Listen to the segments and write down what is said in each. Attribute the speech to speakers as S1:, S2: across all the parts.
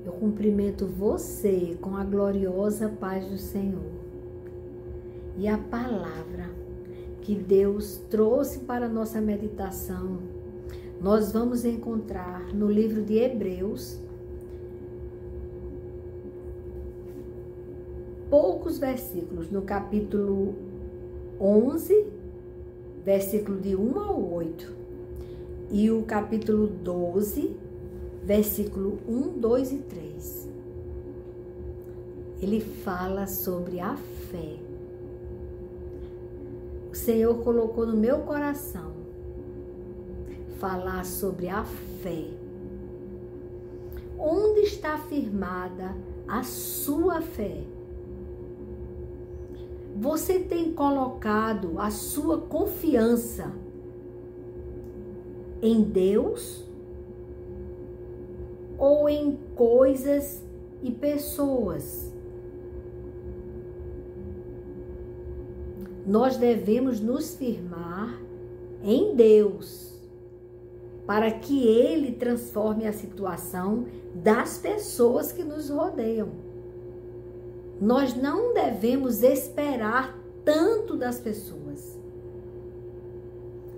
S1: Eu cumprimento você com a gloriosa paz do Senhor. E a palavra que Deus trouxe para a nossa meditação, nós vamos encontrar no livro de Hebreus, poucos versículos, no capítulo 11, versículo de 1 ao 8, e o capítulo 12, versículo 1, 2 e 3. Ele fala sobre a fé. O Senhor colocou no meu coração falar sobre a fé. Onde está firmada a sua fé? Você tem colocado a sua confiança em Deus ou em coisas e pessoas? Nós devemos nos firmar em Deus para que Ele transforme a situação das pessoas que nos rodeiam. Nós não devemos esperar tanto das pessoas.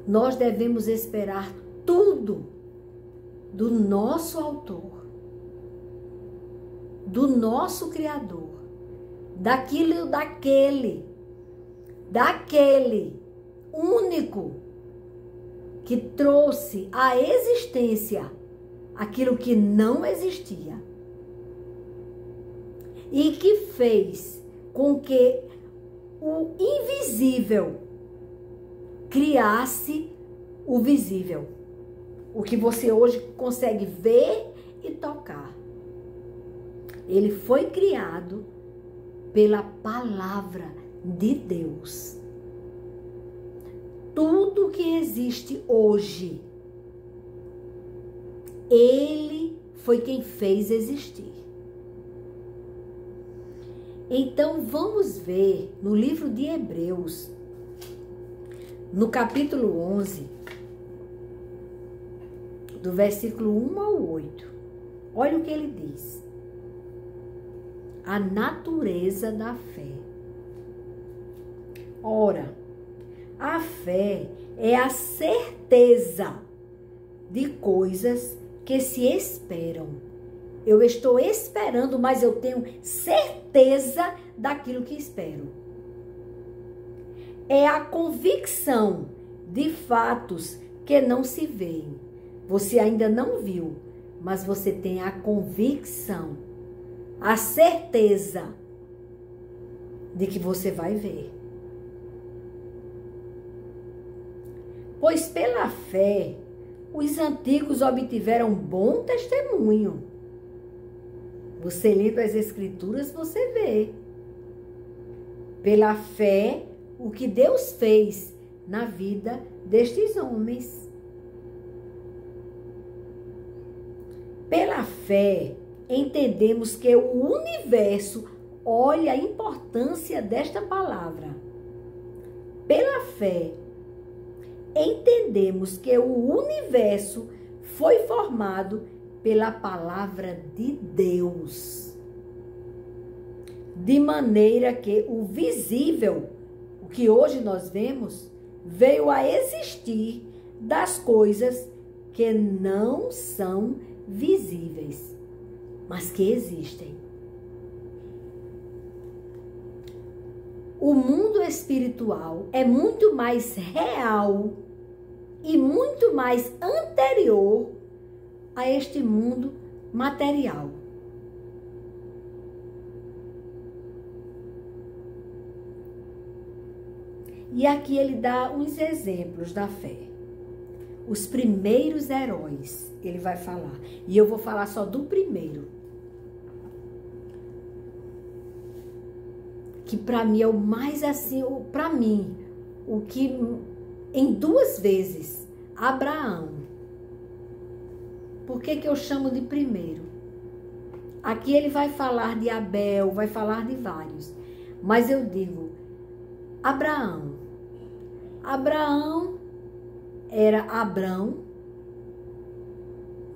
S1: Nós devemos esperar tudo do nosso autor, do nosso Criador, daquele único que trouxe à existência aquilo que não existia e que fez com que o invisível criasse o visível, o que você hoje consegue ver e tocar. Ele foi criado pela palavra de Deus. Tudo que existe hoje, Ele foi quem fez existir. Então vamos ver no livro de Hebreus, no capítulo 11, do versículo 1 ao 8. Olha o que ele diz. A natureza da fé. Ora, a fé é a certeza de coisas que se esperam. Eu estou esperando, mas eu tenho certeza daquilo que espero. É a convicção de fatos que não se veem. Você ainda não viu, mas você tem a convicção, a certeza de que você vai ver. Pois pela fé, os antigos obtiveram bom testemunho. Você lendo as Escrituras, você vê. Pela fé, o que Deus fez na vida destes homens. Pela fé, entendemos que o universo, olha a importância desta palavra. Pela fé, entendemos que o universo foi formado pela palavra de Deus. De maneira que o visível, o que hoje nós vemos, veio a existir das coisas que não são visíveis, mas que existem. O mundo espiritual é muito mais real e muito mais anterior a este mundo material. E aqui ele dá uns exemplos da fé. Os primeiros heróis, ele vai falar. E eu vou falar só do primeiro. Que para mim é o mais assim, para mim, o que em duas vezes, Abraão. Por que eu chamo de primeiro? Aqui ele vai falar de Abel, vai falar de vários. Mas eu digo, Abraão. Abraão era Abrão.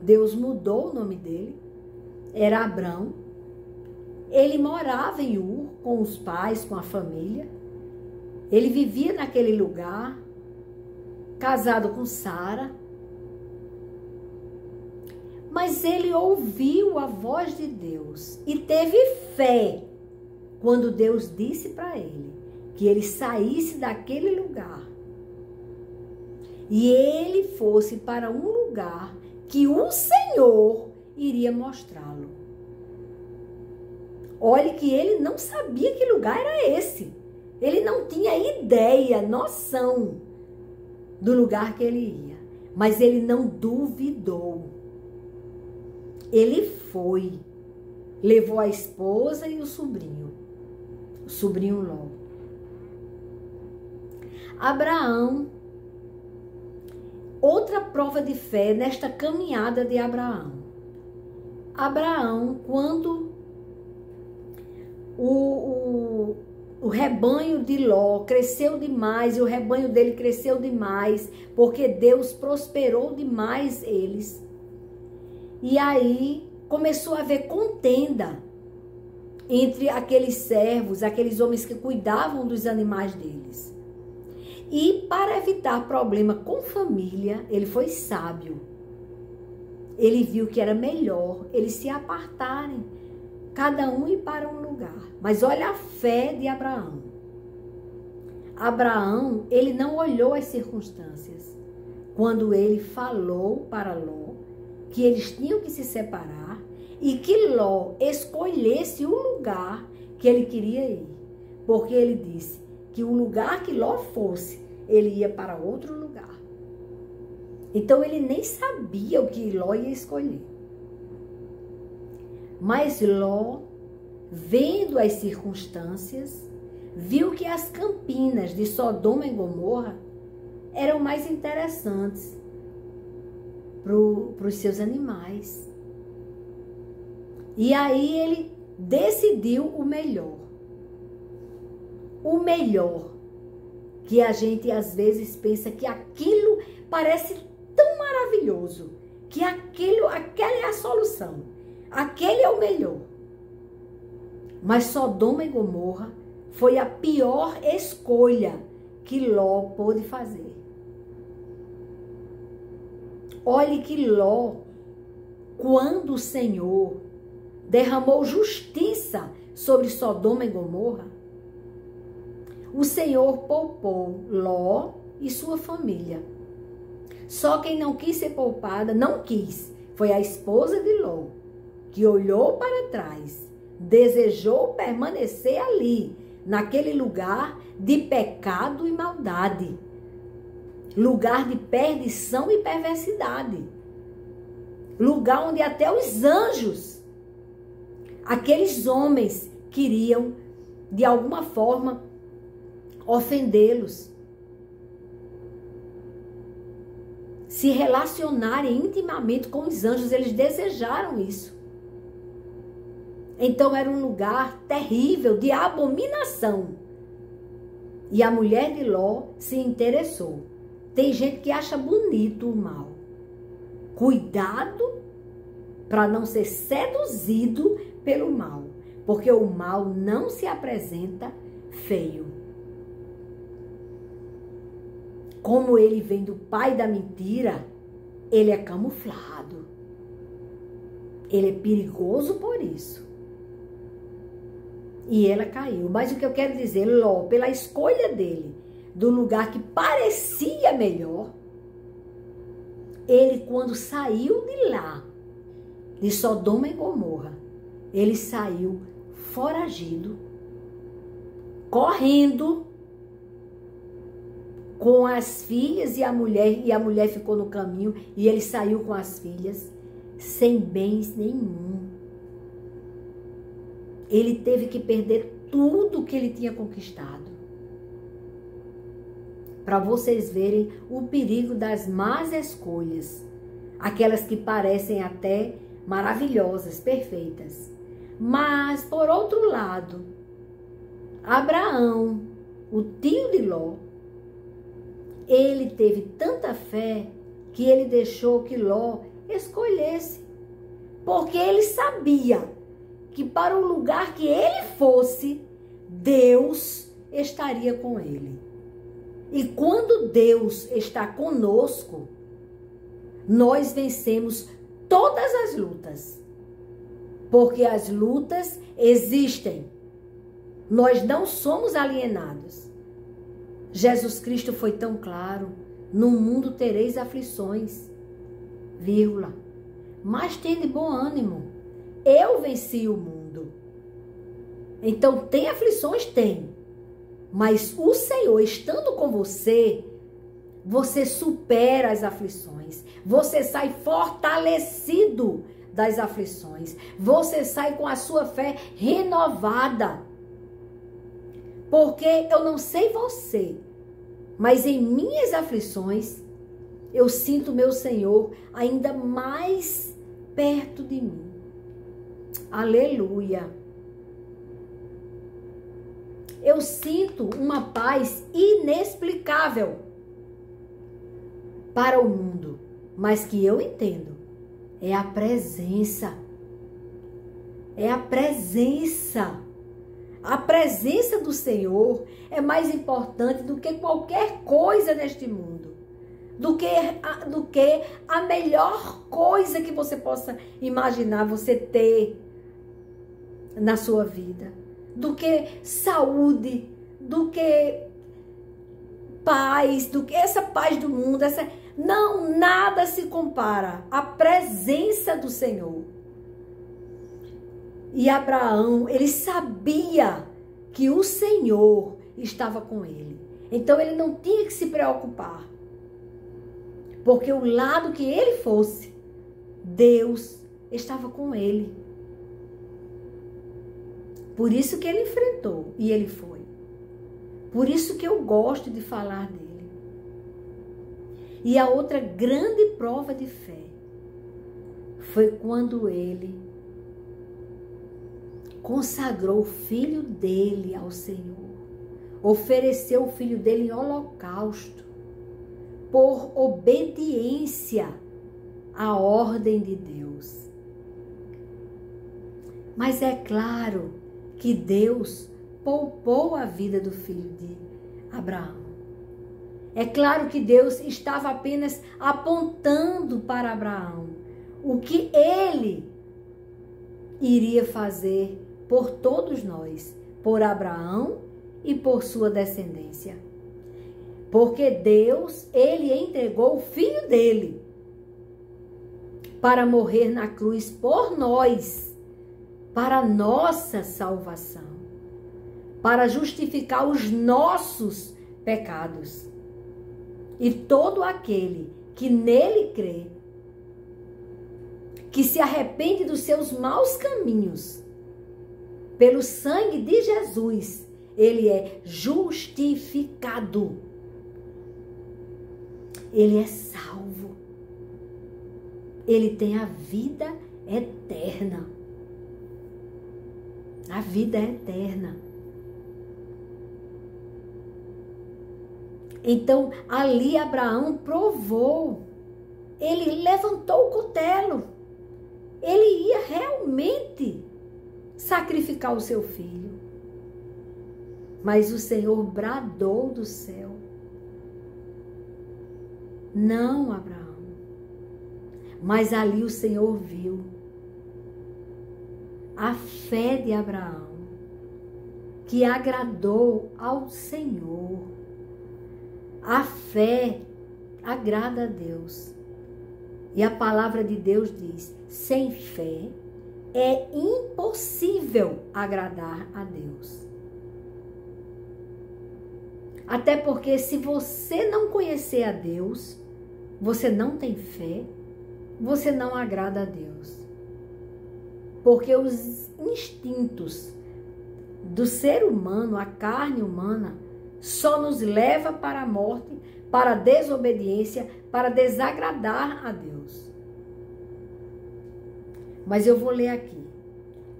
S1: Deus mudou o nome dele. era Abrão. Ele morava em Ur com os pais, com a família. Ele vivia naquele lugar, casado com Sara. Mas ele ouviu a voz de Deus e teve fé quando Deus disse para ele que ele saísse daquele lugar e ele fosse para um lugar que o Senhor iria mostrá-lo. Olhe que ele não sabia que lugar era esse. Ele não tinha ideia, noção do lugar que ele ia. Mas ele não duvidou. Ele foi. Levou a esposa e o sobrinho Ló. Abraão, outra prova de fé nesta caminhada de Abraão. Abraão, quando o rebanho de Ló cresceu demais, e o rebanho dele cresceu demais, porque Deus prosperou demais eles. E aí começou a haver contenda entre aqueles servos, aqueles homens que cuidavam dos animais deles. E para evitar problema com família, ele foi sábio. Ele viu que era melhor eles se apartarem, cada um ir para um lugar. Mas olha a fé de Abraão. Abraão, ele não olhou as circunstâncias. Quando ele falou para Ló que eles tinham que se separar e que Ló escolhesse o lugar que ele queria ir. Porque ele disse que o lugar que Ló fosse, ele ia para outro lugar. Então ele nem sabia o que Ló ia escolher. Mas Ló, vendo as circunstâncias, viu que as campinas de Sodoma e Gomorra eram mais interessantes para os seus animais. E aí ele decidiu o melhor. O melhor, que a gente às vezes pensa que aquilo parece tão maravilhoso, que aquela é a solução, aquele é o melhor. Mas Sodoma e Gomorra foi a pior escolha que Ló pôde fazer. Olhe que Ló, quando o Senhor derramou justiça sobre Sodoma e Gomorra, o Senhor poupou Ló e sua família. Só quem não quis ser poupada, não quis, foi a esposa de Ló, que olhou para trás, desejou permanecer ali, naquele lugar de pecado e maldade, lugar de perdição e perversidade, lugar onde até os anjos, aqueles homens, queriam de alguma forma ofendê-los, se relacionarem intimamente com os anjos. Eles desejaram isso. Então era um lugar terrível, de abominação. E a mulher de Ló se interessou. Tem gente que acha bonito o mal. Cuidado para não ser seduzido pelo mal, porque o mal não se apresenta feio. Como ele vem do pai da mentira, ele é camuflado. Ele é perigoso por isso. E ela caiu. Mas o que eu quero dizer, Ló, pela escolha dele, do lugar que parecia melhor, ele, quando saiu de lá, de Sodoma e Gomorra, ele saiu foragido, correndo, com as filhas e a mulher ficou no caminho, e ele saiu com as filhas, sem bens nenhum. Ele teve que perder tudo que ele tinha conquistado. Para vocês verem o perigo das más escolhas, aquelas que parecem até maravilhosas, perfeitas. Mas, por outro lado, Abraão, o tio de Ló, ele teve tanta fé que ele deixou que Ló escolhesse. Porque ele sabia que para o lugar que ele fosse, Deus estaria com ele. E quando Deus está conosco, nós vencemos todas as lutas. Porque as lutas existem. Nós não somos alienados. Jesus Cristo foi tão claro: no mundo tereis aflições, vírgula. Mas tende bom ânimo. Eu venci o mundo. Então, tem aflições? Tem. Mas o Senhor estando com você, você supera as aflições. Você sai fortalecido das aflições. Você sai com a sua fé renovada. Porque eu não sei você, mas em minhas aflições, eu sinto meu Senhor ainda mais perto de mim. Aleluia. Eu sinto uma paz inexplicável para o mundo, mas que eu entendo. É a presença. É a presença. A presença do Senhor é mais importante do que qualquer coisa neste mundo. Do que a melhor coisa que você possa imaginar você ter na sua vida. Do que saúde, do que paz, do que essa paz do mundo. Não, nada se compara à presença do Senhor. E Abraão, ele sabia que o Senhor estava com ele. Então ele não tinha que se preocupar. Porque o lado que ele fosse, Deus estava com ele. Por isso que ele enfrentou e ele foi. Por isso que eu gosto de falar dele. E a outra grande prova de fé foi quando ele consagrou o filho dele ao Senhor. Ofereceu o filho dele em holocausto por obediência à ordem de Deus. Mas é claro que Deus poupou a vida do filho de Abraão. É claro que Deus estava apenas apontando para Abraão o que ele iria fazer por todos nós, por Abraão e por sua descendência. Porque Deus, ele entregou o filho dele para morrer na cruz por nós, para a nossa salvação, para justificar os nossos pecados. E todo aquele que nele crê, que se arrepende dos seus maus caminhos, pelo sangue de Jesus, ele é justificado. Ele é salvo. Ele tem a vida eterna. A vida é eterna. Então, ali Abraão provou. Ele levantou o cutelo. Ele ia realmente sacrificar o seu filho. Mas o Senhor bradou do céu: não, Abraão. Mas ali o Senhor viu a fé de Abraão, que agradou ao Senhor. A fé agrada a Deus. E a palavra de Deus diz: sem fé é impossível agradar a Deus. Até porque se você não conhecer a Deus, você não tem fé, você não agrada a Deus. Porque os instintos do ser humano, a carne humana, só nos leva para a morte, para a desobediência, para desagradar a Deus. Mas eu vou ler aqui.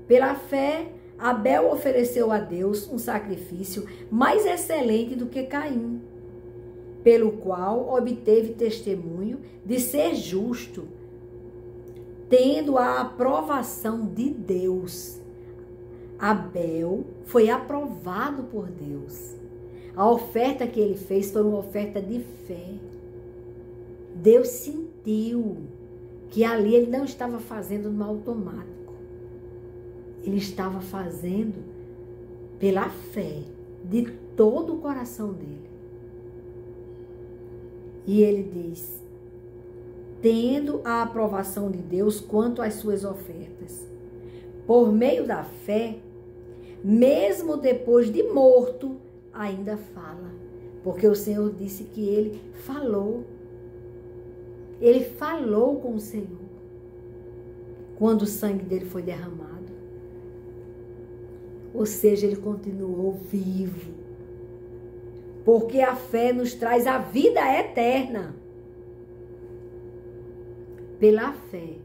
S1: Pela fé, Abel ofereceu a Deus um sacrifício mais excelente do que Caim, pelo qual obteve testemunho de ser justo, tendo a aprovação de Deus. Abel foi aprovado por Deus. A oferta que ele fez foi uma oferta de fé. Deus sentiu que ali ele não estava fazendo no automático. Ele estava fazendo pela fé de todo o coração dele. E ele diz: tendo a aprovação de Deus quanto às suas ofertas. Por meio da fé, mesmo depois de morto, ainda fala. Porque o Senhor disse que ele falou. Ele falou com o Senhor quando o sangue dele foi derramado. Ou seja, ele continuou vivo. Porque a fé nos traz a vida eterna. Pela fé,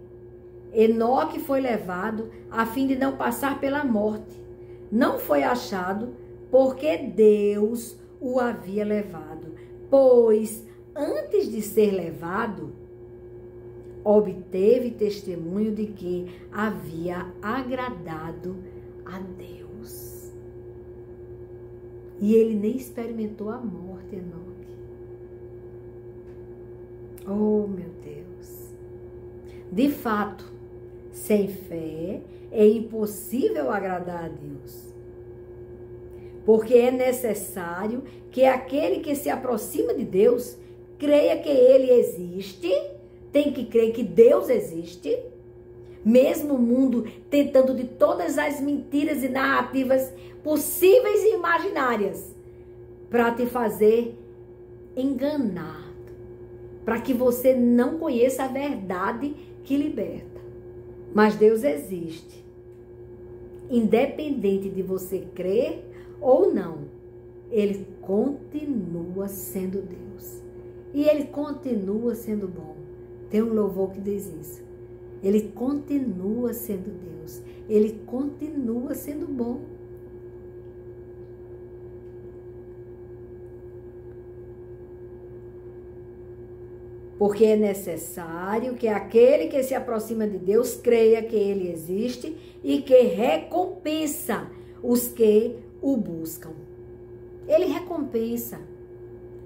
S1: Enoque foi levado a fim de não passar pela morte. Não foi achado porque Deus o havia levado. Pois antes de ser levado, obteve testemunho de que havia agradado a Deus. E ele nem experimentou a morte, Enoque. Oh, meu Deus. De fato, sem fé é impossível agradar a Deus. Porque é necessário que aquele que se aproxima de Deus creia que ele existe. Tem que crer que Deus existe, mesmo o mundo tentando de todas as mentiras e narrativas possíveis e imaginárias para te fazer enganar, para que você não conheça a verdade que liberta. Mas Deus existe, independente de você crer ou não, ele continua sendo Deus e ele continua sendo bom. Tem um louvor que diz isso. Ele continua sendo Deus. Ele continua sendo bom. Porque é necessário que aquele que se aproxima de Deus creia que ele existe e que recompensa os que o buscam. Ele recompensa.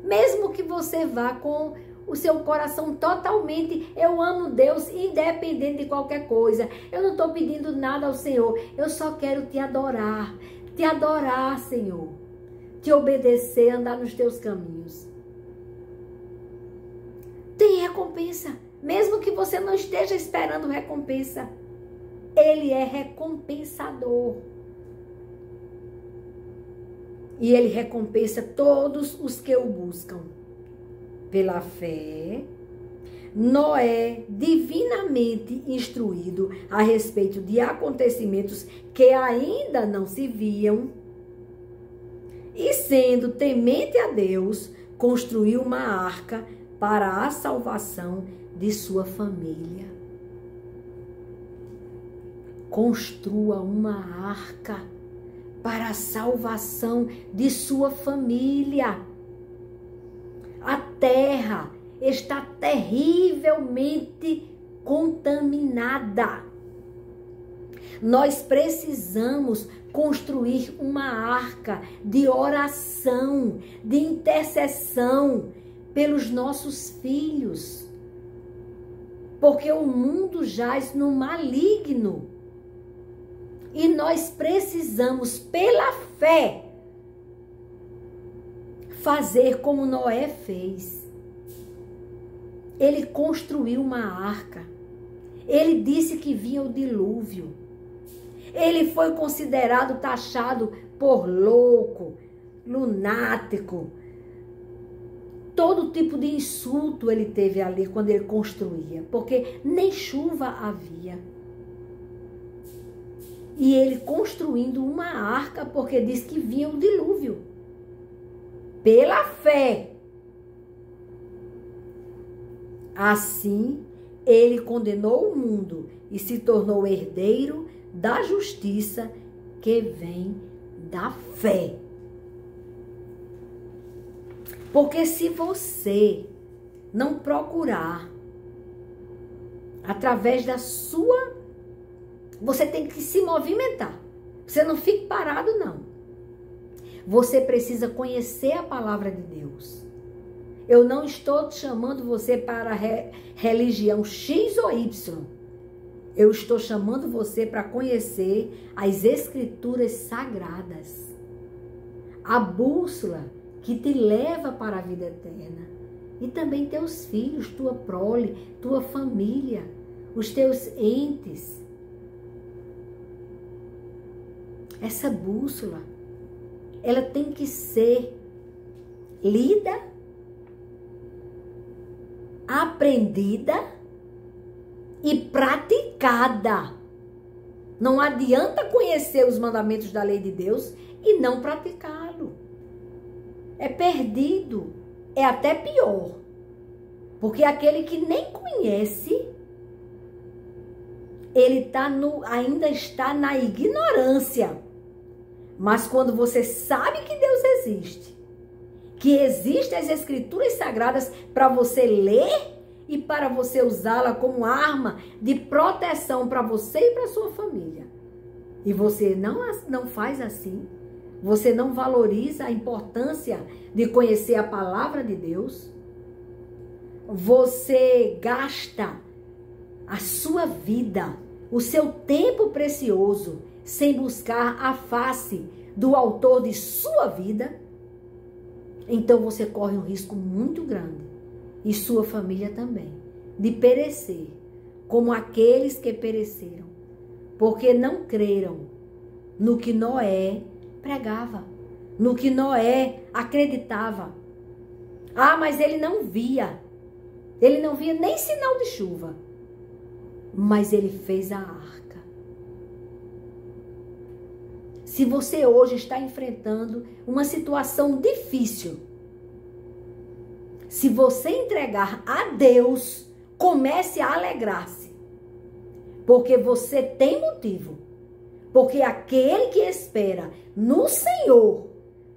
S1: Mesmo que você vá com o seu coração totalmente, eu amo Deus, independente de qualquer coisa. Eu não estou pedindo nada ao Senhor. Eu só quero te adorar, Senhor. Te obedecer, andar nos teus caminhos. Tem recompensa. Mesmo que você não esteja esperando recompensa. Ele é recompensador. E ele recompensa todos os que o buscam. Pela fé, Noé, divinamente instruído a respeito de acontecimentos que ainda não se viam, e sendo temente a Deus, construiu uma arca para a salvação de sua família. Construa uma arca para a salvação de sua família. A terra está terrivelmente contaminada. Nós precisamos construir uma arca de oração, de intercessão pelos nossos filhos. Porque o mundo jaz no maligno. E nós precisamos, pela fé, fazer como Noé fez. Ele construiu uma arca. Ele disse que vinha o dilúvio. Ele foi considerado, taxado por louco, lunático. Todo tipo de insulto ele teve ali quando ele construía, porque nem chuva havia. E ele construindo uma arca, porque disse que vinha o dilúvio. Pela fé. Assim, ele condenou o mundo e se tornou herdeiro da justiça que vem da fé. Porque se você não procurar através da sua... Você tem que se movimentar. Você não fique parado, não. Você precisa conhecer a palavra de Deus. Eu não estou chamando você para religião X ou Y. Eu estou chamando você para conhecer as Escrituras Sagradas. A bússola que te leva para a vida eterna. E também teus filhos, tua prole, tua família, os teus entes. Essa bússola, ela tem que ser lida, aprendida e praticada. Não adianta conhecer os mandamentos da lei de Deus e não praticá-lo. É perdido, é até pior. Porque aquele que nem conhece, ele ainda está na ignorância. Mas quando você sabe que Deus existe, que existem as Escrituras Sagradas para você ler e para você usá-la como arma de proteção para você e para sua família. E você não faz assim, você não valoriza a importância de conhecer a palavra de Deus, você gasta a sua vida, o seu tempo precioso, sem buscar a face do autor de sua vida, então você corre um risco muito grande, e sua família também, de perecer, como aqueles que pereceram, porque não creram no que Noé pregava, no que Noé acreditava. Ah, mas ele não via nem sinal de chuva, mas ele fez a arca. Se você hoje está enfrentando uma situação difícil, se você entregar a Deus, comece a alegrar-se, porque você tem motivo, porque aquele que espera no Senhor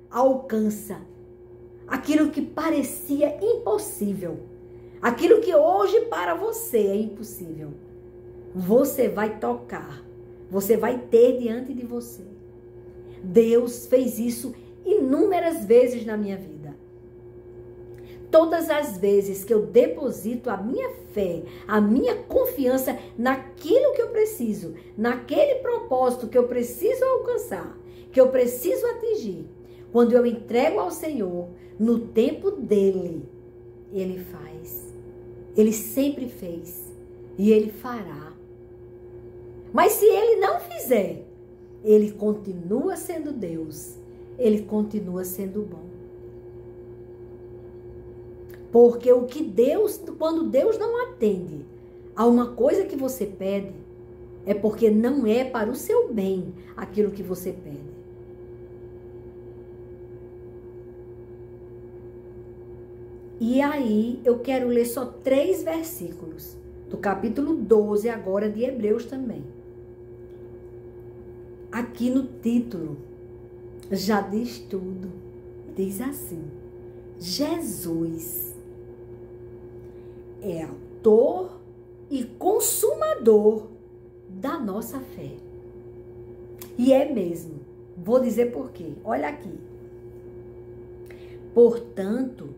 S1: alcança aquilo que parecia impossível, aquilo que hoje para você é impossível. Você vai tocar, você vai ter diante de você. Deus fez isso inúmeras vezes na minha vida. Todas as vezes que eu deposito a minha fé, a minha confiança naquilo que eu preciso, naquele propósito que eu preciso alcançar, que eu preciso atingir, quando eu entrego ao Senhor, no tempo dele, ele faz. Ele sempre fez e ele fará. Mas se ele não fizer, ele continua sendo Deus, ele continua sendo bom. Porque quando Deus não atende a uma coisa que você pede, é porque não é para o seu bem aquilo que você pede. E aí eu quero ler só 3 versículos do capítulo 12 agora de Hebreus também. Aqui no título já diz tudo. Diz assim: Jesus é autor e consumador da nossa fé. E é mesmo. Vou dizer por quê. Olha aqui. Portanto,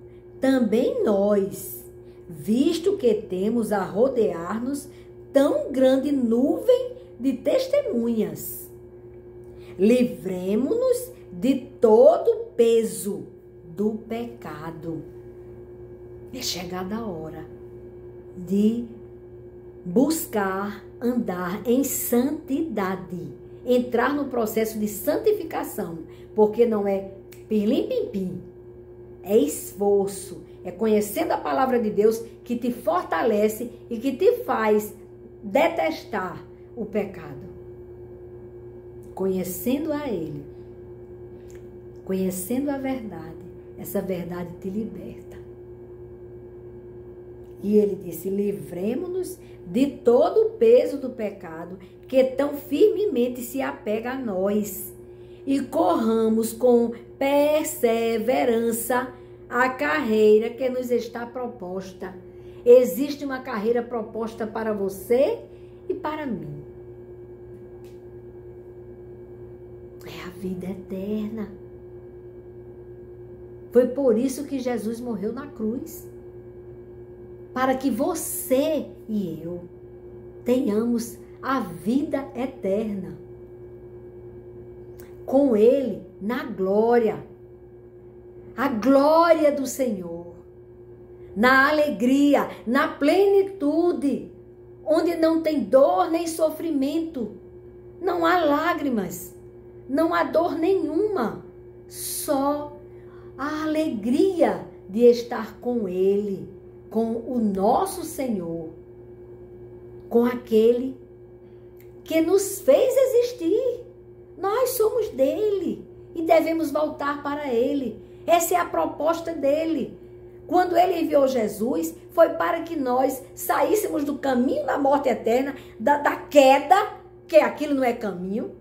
S1: também nós, visto que temos a rodear-nos tão grande nuvem de testemunhas, livremo-nos de todo o peso do pecado. É chegada a hora de buscar andar em santidade, entrar no processo de santificação, porque não é pirlim-pim-pim, é esforço, é conhecendo a palavra de Deus que te fortalece e que te faz detestar o pecado. Conhecendo a Ele, conhecendo a verdade, essa verdade te liberta. E ele disse: livremo-nos de todo o peso do pecado que tão firmemente se apega a nós e corramos com perseverança a carreira que nos está proposta. Existe uma carreira proposta para você e para mim. É a vida eterna. Foi por isso que Jesus morreu na cruz. Para que você e eu tenhamos a vida eterna. Com Ele na glória. A glória do Senhor. Na alegria, na plenitude. Onde não tem dor nem sofrimento. Não há lágrimas. Não há dor nenhuma. Só a alegria de estar com Ele. Com o nosso Senhor. Com aquele que nos fez existir. Nós somos dele e devemos voltar para ele. Essa é a proposta dele. Quando ele enviou Jesus, foi para que nós saíssemos do caminho da morte eterna, da queda, que aquilo não é caminho,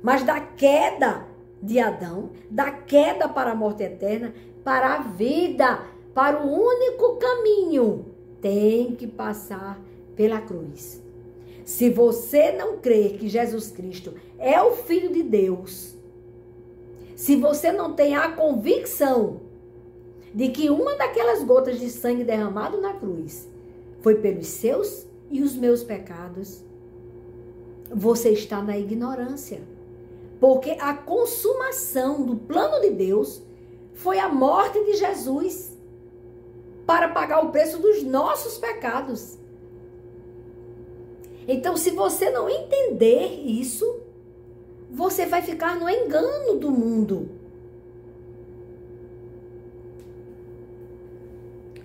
S1: mas da queda de Adão, da queda para a morte eterna, para a vida, para o único caminho. Tem que passar pela cruz. Se você não crer que Jesus Cristo é o Filho de Deus, se você não tem a convicção de que uma daquelas gotas de sangue derramado na cruz foi pelos seus e os meus pecados, você está na ignorância. Porque a consumação do plano de Deus foi a morte de Jesus para pagar o preço dos nossos pecados. Então, se você não entender isso, você vai ficar no engano do mundo.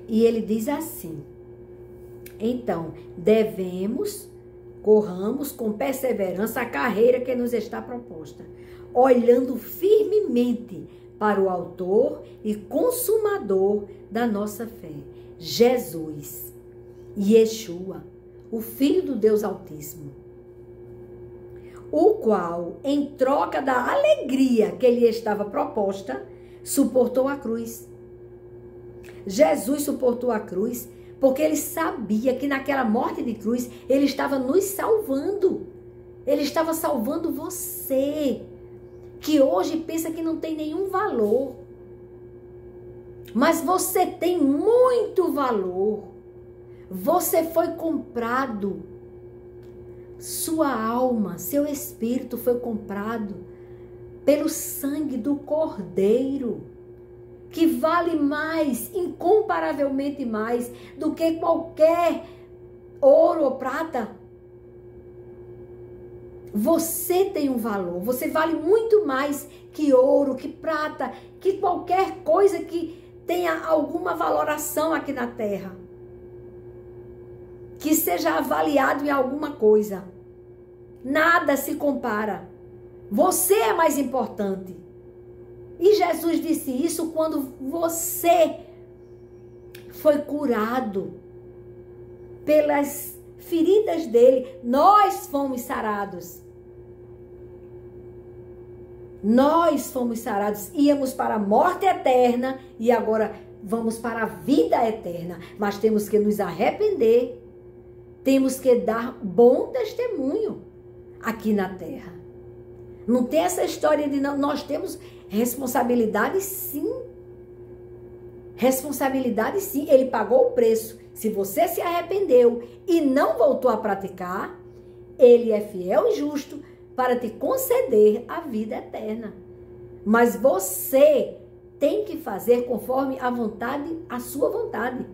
S1: E ele diz assim: então, corramos com perseverança a carreira que nos está proposta, olhando firmemente para o autor e consumador da nossa fé, Jesus, Yeshua, o Filho do Deus Altíssimo, o qual, em troca da alegria que lhe estava proposta, suportou a cruz. Jesus suportou a cruz porque ele sabia que naquela morte de cruz ele estava nos salvando. Ele estava salvando você, que hoje pensa que não tem nenhum valor. Mas você tem muito valor. Você foi comprado. Sua alma, seu espírito foi comprado pelo sangue do Cordeiro, que vale mais, incomparavelmente mais, do que qualquer ouro ou prata. Você tem um valor, você vale muito mais que ouro, que prata, que qualquer coisa que tenha alguma valoração aqui na terra, que seja avaliado em alguma coisa. Nada se compara. Você é mais importante. E Jesus disse isso quando você foi curado pelas feridas dele. Nós fomos sarados. Nós fomos sarados. Íamos para a morte eterna e agora vamos para a vida eterna. Mas temos que nos arrepender. Temos que dar bom testemunho aqui na terra. Não tem essa história de não. Nós temos responsabilidade, sim. Responsabilidade, sim. Ele pagou o preço. Se você se arrependeu e não voltou a praticar, ele é fiel e justo para te conceder a vida eterna. Mas você tem que fazer conforme a vontade, a sua vontade.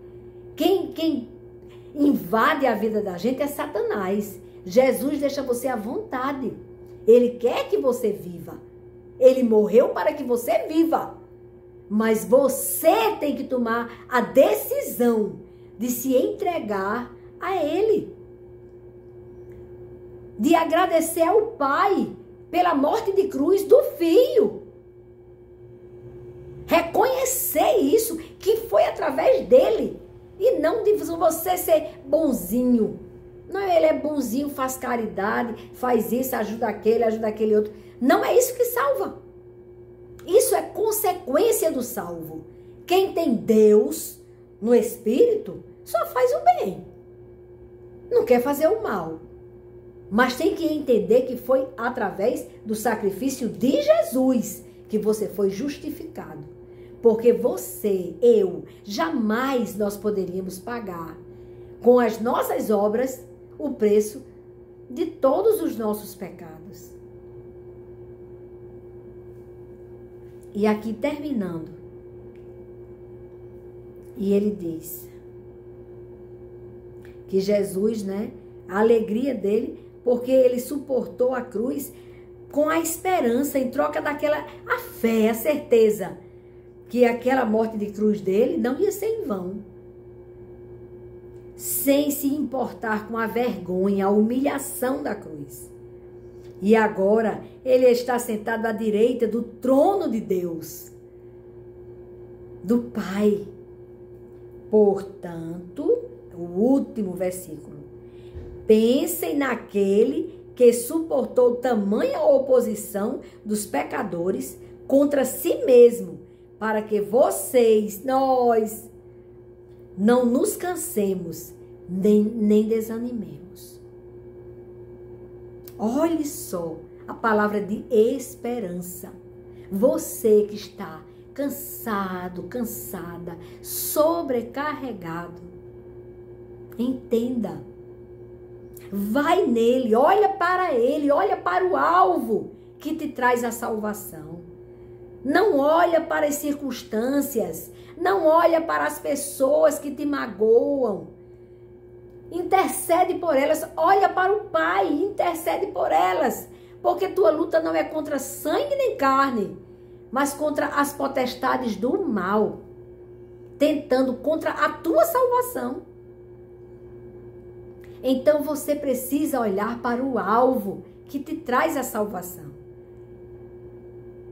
S1: Quem invade a vida da gente é Satanás. Jesus deixa você à vontade. Ele quer que você viva. Ele morreu para que você viva. Mas você tem que tomar a decisão de se entregar a Ele. De agradecer ao Pai pela morte de cruz do Filho. Reconhecer isso, que foi através dele. E não de você ser bonzinho. Não, ele é bonzinho, faz caridade, faz isso, ajuda aquele outro. Não é isso que salva. Isso é consequência do salvo. Quem tem Deus no Espírito só faz o bem. Não quer fazer o mal. Mas tem que entender que foi através do sacrifício de Jesus que você foi justificado. Porque você, eu, jamais nós poderíamos pagar com as nossas obras o preço de todos os nossos pecados. E aqui terminando, e ele diz que Jesus, né, a alegria dele, porque ele suportou a cruz com a esperança, em troca daquela, a fé, a certeza que aquela morte de cruz dele não ia ser em vão. Sem se importar com a vergonha, a humilhação da cruz. E agora ele está sentado à direita do trono de Deus, do Pai. Portanto, o último versículo. Pensem naquele que suportou tamanha oposição dos pecadores contra si mesmo, para que vocês, nós, não nos cansemos, nem desanimemos. Olhe só a palavra de esperança. Você que está cansado, cansada, sobrecarregado, entenda. Vai nele, olha para ele, olha para o alvo que te traz a salvação. Não olha para as circunstâncias, não olha para as pessoas que te magoam. Intercede por elas, olha para o Pai, intercede por elas, porque tua luta não é contra sangue nem carne, mas contra as potestades do mal, tentando contra a tua salvação. Então você precisa olhar para o alvo que te traz a salvação.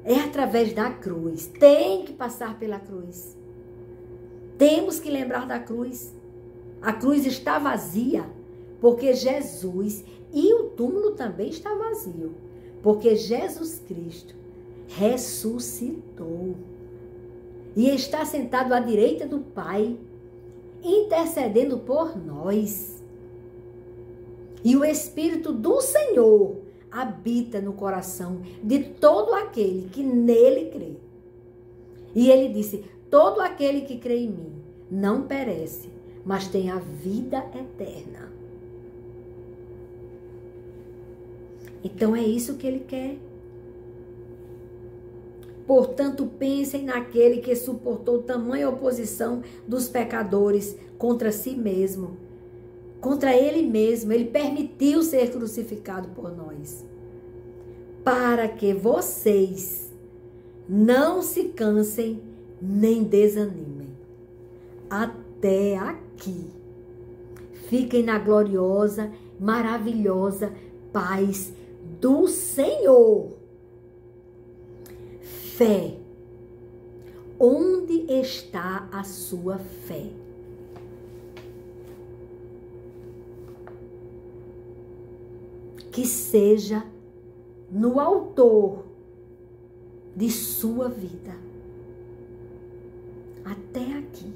S1: É através da cruz. Tem que passar pela cruz. Temos que lembrar da cruz. A cruz está vazia, porque Jesus, e o túmulo também está vazio, porque Jesus Cristo ressuscitou e está sentado à direita do Pai, intercedendo por nós. E o Espírito do Senhor habita no coração de todo aquele que nele crê. E ele disse, todo aquele que crê em mim não perece, mas tem a vida eterna. Então é isso que ele quer. Portanto, pensem naquele que suportou tamanha oposição dos pecadores contra si mesmo, contra ele mesmo. Ele permitiu ser crucificado por nós, para que vocês não se cansem nem desanimem. Até aqui. Fiquem na gloriosa, maravilhosa paz do Senhor. Fé. Onde está a sua fé? Que seja no autor de sua vida. Até aqui.